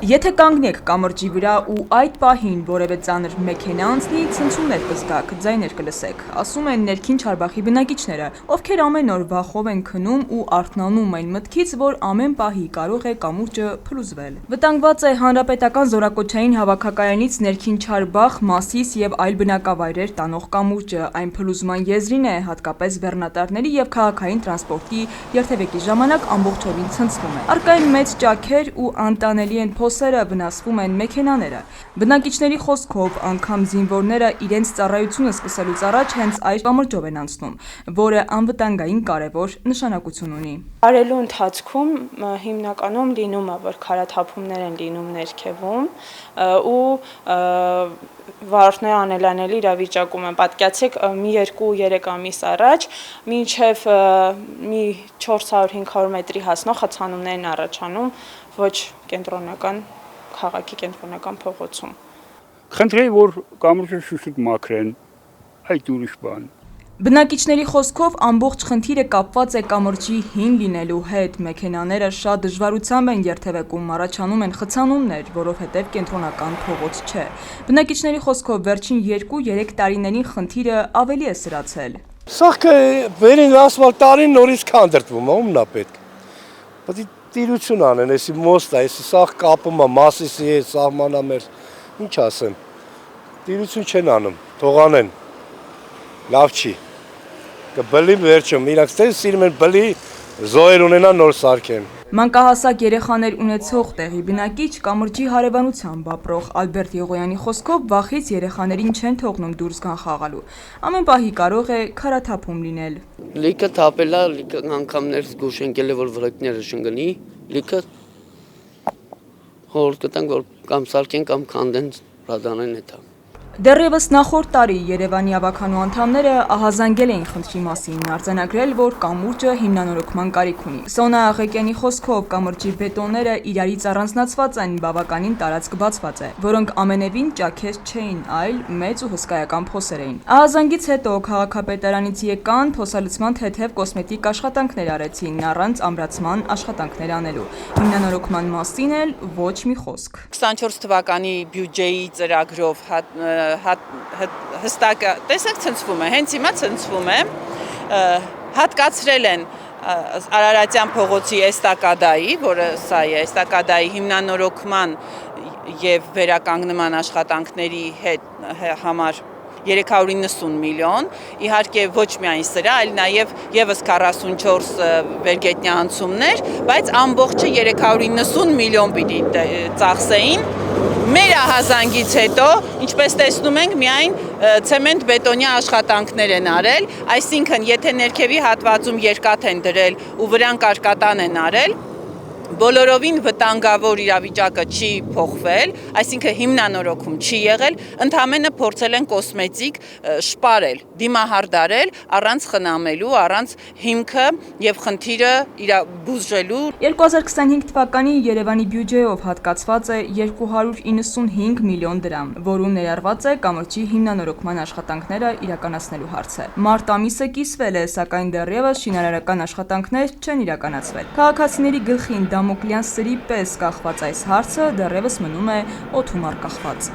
Եթե կանգնեք կամրջի վրա ու այդ պահին որևէ ծանր մեքենա անցնի, ցնցումներ կզգաք, ձայներ կլսեք, ասում են ներքին Չարբախի բնակիչները, ովքեր ամեն օր վախով են քնում ու արթնանում այն մտքից, որ ամեն պահի կարող է կամուրջը փլուզվել։ Վտանգված է հանրապետական զորակոչային հավաքակայանից ներքին Չարբախ, Մասիս եւ այլ բնակավայրեր տանող կամուրջը, այն փլուզման եզրին է, հատկապես բեռնատարների եւ քաղաքային տրանսպորտի երթևեկի ժամանակ ամբողջովին ցնցվում է։ Առկային մեծ ճաքեր ու անտանելի են փոսերը, վնասվում են մեքենաները։ Բնակիչների խոսքով, անգամ զինվորները իրենց ծառայությունը սկսելուց առաջ հենց այս կամրջով են անցնում, որը անվտանգային կարևոր նշանակություն ունի։ Արելու ընթացքում հիմնականում լինում է, որ քարաթափումներ են լինում ներքևում ու վարորդները անելանելի իրավիճակում են։ Պատկերացրեք, մի 2-3 ամիս առաջ մինչև մի 400-500 մետրի հասնող խցանումներ են առաջանում ոչ կենտրոնական քաղաքի կենտրոնական փողոցում։ Խնդրեի, որ կամուրջը շուշուտ մաքրեն, այդ ուրիշ բան։ Բնակիչների խոսքով ամբողջ խնդիրը կապված է կամրջի հին լինելու հետ, մեքենաները շատ դժվարությամբ են երթևեկում, առաջանում են խցանումներ, որովհետև կենտրոնական փողոց չէ։ Բնակիչների խոսքով վերջին 2-3 տարիներին խնդիրը ավելի է սրացել։ Սաղ վերին ասֆալտ տարին նորից քանդրտվում է, ումն է պետք։ Բայց տիրություն անեն, էսի մոստա, էսի սաղ կապում է Մասիսի հետ, սահմանամերձ, ինչ ասեմ, տիրություն չեն անում, թող անեն, լավ չի, կբլի վերջում, իրանք սիրում են բլի, զոհեր ունենան նոր սարքեն։ Մանկահասակ երեխաներ ունեցող տեղի բնակիչ կամրջի հարևանությամբ ապրող Ալբերտ Եղոյանի խոսքով վախից երեխաներին չեն թողնում դուրս գան խաղալու։ Ամեն պահի կարող է քարաթափում լինել։ Լիքը թափելա, լիքը անգամներ զգուշ ընկել է, որ վրեկները չընկնի, լիքը խորհուրդ կտանք, որ կամ սարքեն կամ քանդեն, ռադանեն հետա։ Դեռևս նախորդ տարի Երևանի ավականու անդամները ահազանգել էին խնդրի մասին, արձանագրել, որ կամուրջը հիմնանորոգման կարիք ունի։ Սոնա Աղեկյանի խոսքով կամրջի բետոնները իրարից առանձնացված են, բավականին տարածք բացված է, որոնք ամենևին ճաքեր չէին, այլ մեծ ու հսկայական փոսեր էին։ Ահազանգից հետո քաղաքապետարանից եկան, փոսալցման թեթև կոսմետիկ աշխատանքներ արեցին, առանց ամրացման աշխատանքներ անելու։ Հիմնանորոգման մասին էլ ոչ մի խոսք։ 24 թվականի բյուջեի ծրագրով հստակ տեսեք ցնցվում է, հենց հիմա ցնցվում է, հատկացրել են Արարատյան փողոցի էստակադայի, որը սա է, էստակադայի հիմնանորոգման եւ վերականգնման աշխատանքների համար 390 միլիոն, իհարկե ոչ միայն սրա, այլ նաև եւս 44 վերգետնյա անցումներ, բայց ամբողջը 390 միլիոն պիտի ծախսեին։ Մեր ահազանգից հետո, ինչպես տեսնում ենք, միայն ցեմենտ-բետոնյա աշխատանքներ են արել, այսինքն եթե ներքևի հատվածում երկաթ են դրել ու վրան կարկատան են արել, բոլորովին վտանգավոր իրավիճակը չի փոխվել, այսինքն հիմնանորոգում չի եղել, ընդհանրապես փորձել են կոսմետիկ շպարել, դիմահարդարել առանց խնամելու, առանց հիմքը եւ խնդիրը բուժելու։ 2025 թվականի Երևանի բյուջեով հատկացված է 295 միլիոն դրամ, որում ներառված է կամրջի հիմնանորոգման աշխատանքները իրականացնելու հարցը։ Մարտ ամիսը կիսվել է, սակայն դեռևս շինարարական աշխատանքներ չեն իրականացվել։ Քաղաքացիների գլխին Դամոկլյան սրի պես կախված այս հարցը դեռևս մնում է օդում առկախված։